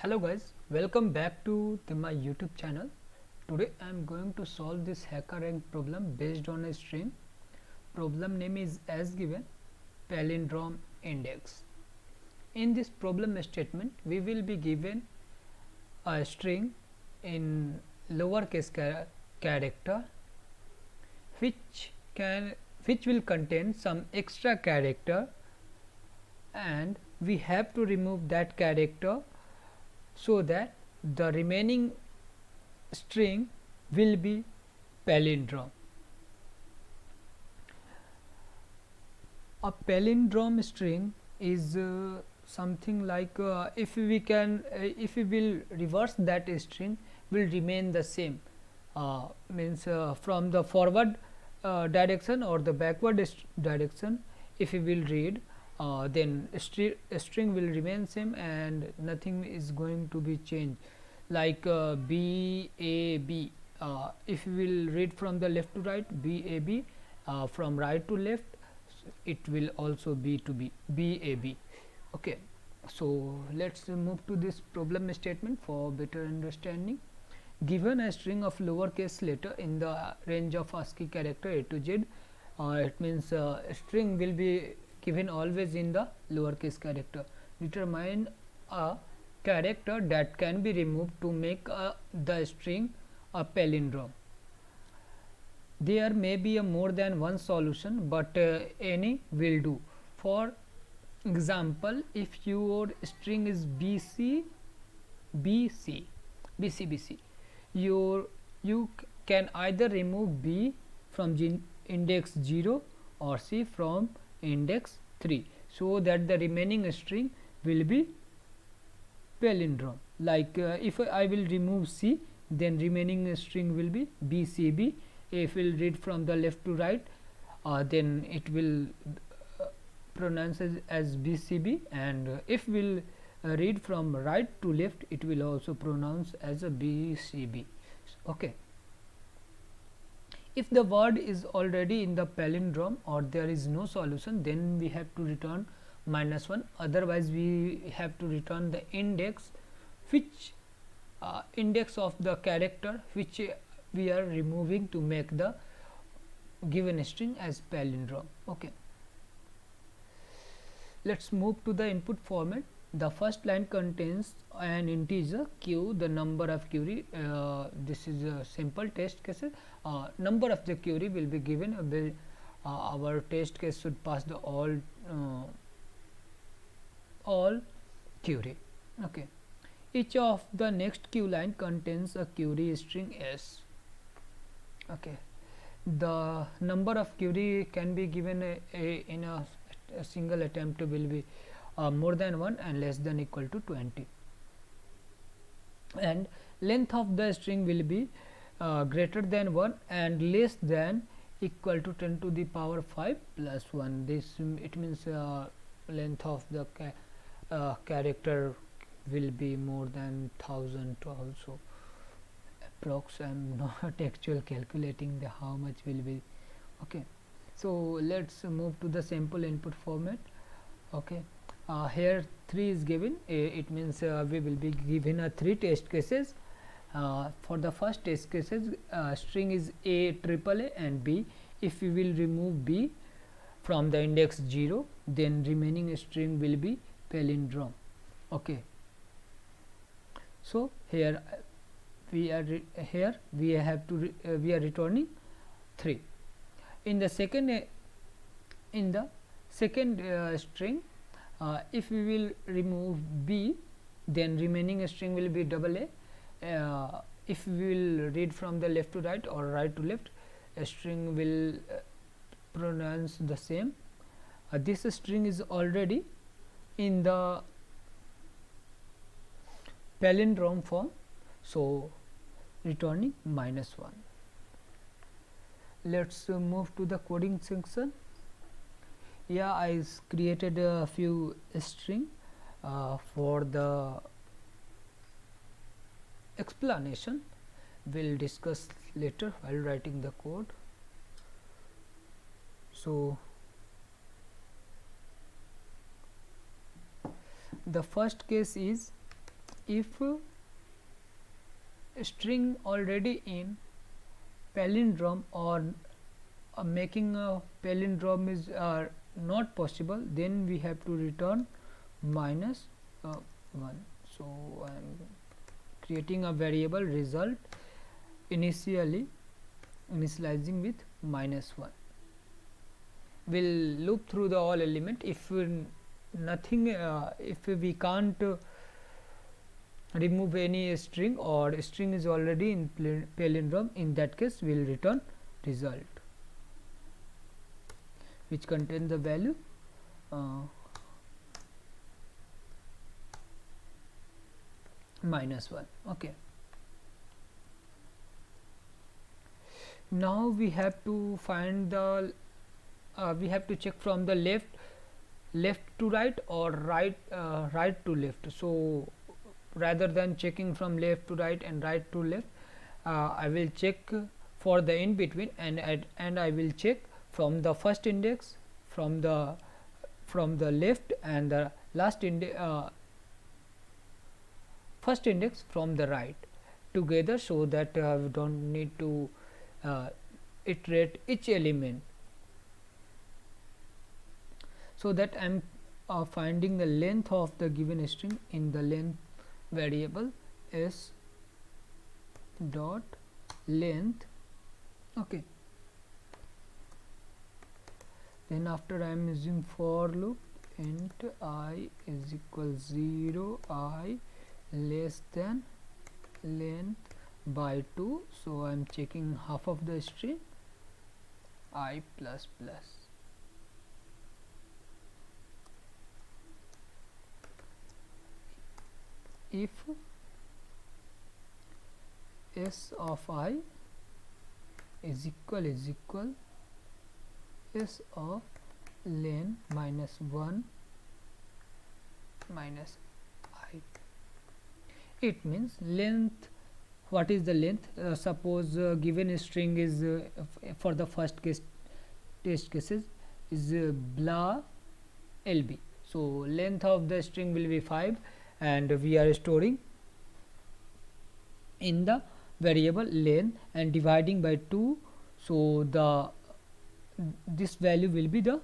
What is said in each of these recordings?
Hello guys, welcome back to my YouTube channel. Today I am going to solve this HackerRank problem based on a string. Problem name is as given, palindrome index. In this problem statement, we will be given a string in lowercase character which can which will contain some extra character, and we have to remove that character so that the remaining string will be palindrome. A palindrome string is something like if we will reverse that string will remain the same, means from the forward direction or the backward direction. If we will read, then string will remain same and nothing is going to be changed, like B A B. If we will read from the left to right, B A B, from right to left it will also be to be B A B. Okay, so let's move to this problem statement for better understanding. Given a string of lowercase letter in the range of ASCII character A to Z, it means string will be given always in the lowercase character. Determine a character that can be removed to make the string a palindrome. There may be a more than one solution, but any will do. For example, if your string is BC BC BC BC, you can either remove B from index 0 or C from index 3, so that the remaining string will be palindrome. Like if I will remove C, then remaining string will be BCB. If we will read from the left to right, then it will pronounce as BCB, and if we will read from right to left, it will also pronounce as a BCB. Okay. If the word is already in the palindrome or there is no solution, then we have to return -1. Otherwise, we have to return the index, which index of the character which we are removing to make the given string as palindrome. Okay. Let's move to the input format. The first line contains an integer q, the number of query. This is a simple test case. Number of the query will be given. Our test case should pass the all query. Okay. Each of the next q line contains a query string s. Okay. The number of query can be given in a single attempt will be more than 1 and less than equal to 20, and length of the string will be greater than 1 and less than equal to 10 to the power 5 plus 1. This it means length of the character will be more than 1000 also. Approx, I am not actual calculating the how much will be. Okay, so let's move to the sample input format. Okay, here 3 is given. It means we will be given a 3 test cases. For the first test cases, string is A triple A and B. If we will remove B from the index 0, then remaining string will be palindrome. Okay, so here we are we are returning 3. In the second string, if we will remove B, then remaining string will be double A. If we will read from the left to right or right to left, a string will pronounce the same. This string is already in the palindrome form, so returning -1. Let's move to the coding section. Yeah, I created a few string for the explanation. We'll discuss later while writing the code. So the first case is if string already in palindrome or making a palindrome is not possible, then we have to return minus 1. So I am creating a variable result initializing with -1. We'll loop through the all element. If nothing, if we can't remove any string or string is already in palindrome, in that case we will return result which contains the value -1. Okay. Now we have to find the we have to check from the left to right or right to left. So rather than checking from left to right and right to left, I will check for the in between, and I will check from the first index from the left and the last index first index from the right together, so that we don't need to iterate each element. So that I am finding the length of the given string in the length variable s dot length. Okay. Then after I am using for loop int I is equal 0, I less than length by 2. So I am checking half of the string I plus plus. If s of I is equal s of len minus 1 minus I, it means length. What is the length? Suppose given string is for the first case test cases is blah lb. So length of the string will be 5, and we are storing in the variable len and dividing by 2. So the this value will be the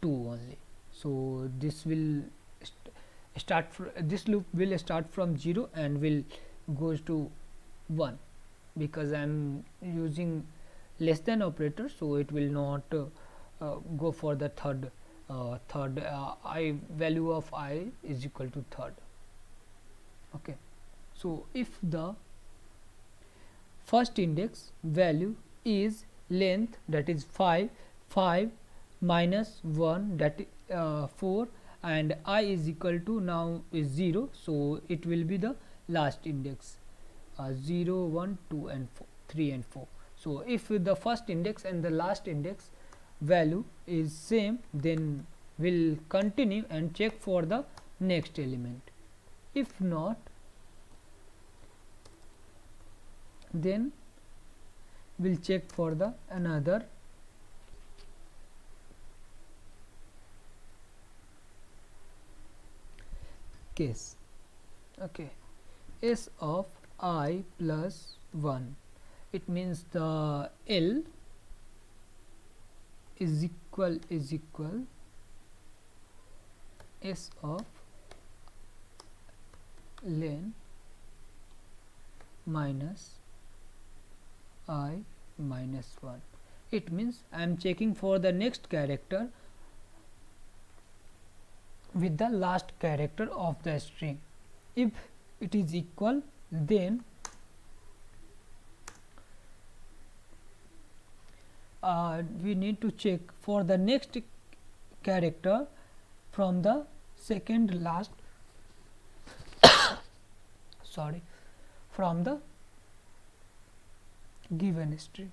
2 only. So this will start this loop will start from 0 and will goes to 1, because I am using less than operator, so it will not go for the third I value of I is equal to third. Okay. So if the first index value is length, that is 5 minus 1, that is 4, and I is equal to now is 0, so it will be the last index 0 1 2 and 4 3 and 4. So if the first index and the last index value is same, then we'll continue and check for the next element. If not, then we'll check for the another case. Okay. S of I plus 1, it means the L is equal S of len minus I minus 1. It means I am checking for the next character with the last character of the string. If it is equal, then we need to check for the next character from the second last sorry, from the given string.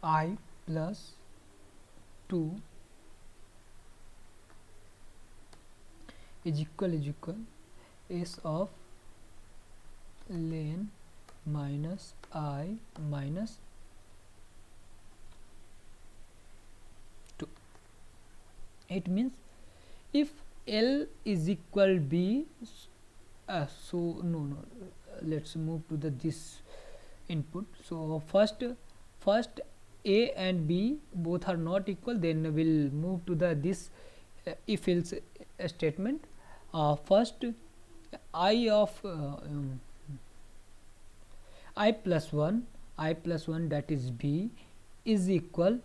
I plus 2 is equal S of len minus I minus 2. It means if L is equal B. So no, let's move to the this input. So first A and B both are not equal, then we'll move to the this if else statement. First I of I plus 1 that is B is equal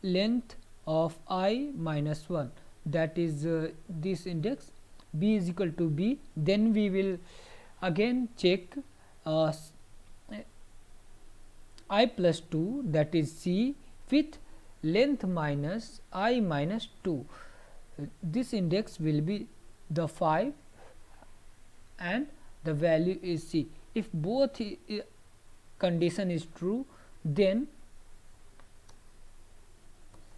length of I minus 1, that is this index B is equal to B. Then we will again check uh, I plus 2 that is C with length minus I minus 2. This index will be the 5 and the value is C. If both condition is true, then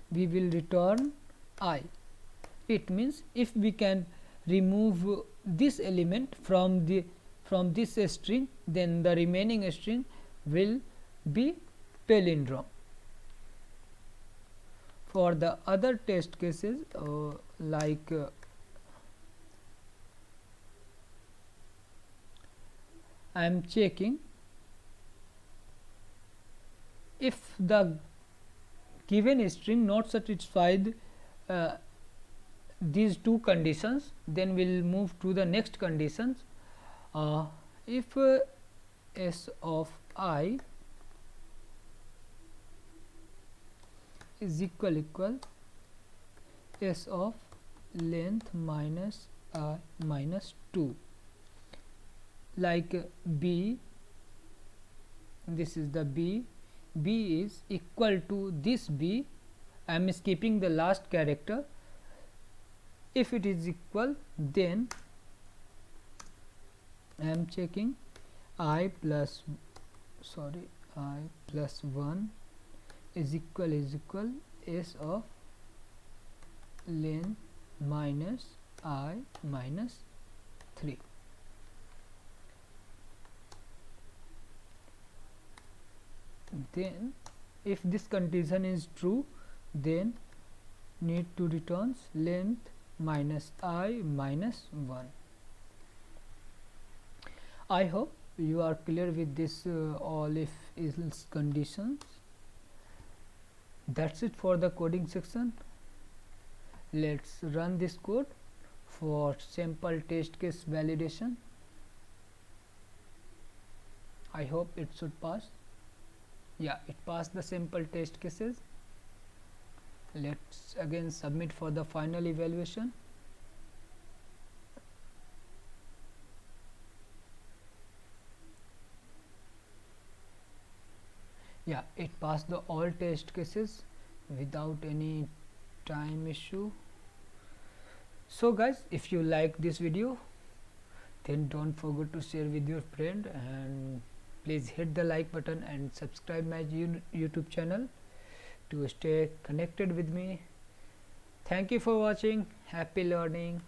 we will return I. It means if we can remove this element from this string, then the remaining string will be palindrome. For the other test cases like I am checking if the given string not satisfied these two conditions, then we will move to the next conditions. If S of I is equal S of length minus I minus 2, like B, this is the B is equal to this B. I am skipping the last character. If it is equal, then I am checking I plus 1 is equal S of length minus I minus 3. Then if this condition is true, then need to return length minus I minus 1. I hope you are clear with this all if else conditions. That's it for the coding section. Let's run this code for sample test case validation. I hope it should pass. Yeah, it passed the sample test cases. Let's again submit for the final evaluation. Yeah, it passed the all test cases without any time issue. So guys, if you like this video, then don't forget to share with your friend, and please hit the like button and subscribe my YouTube channel to stay connected with me. Thank you for watching. Happy learning.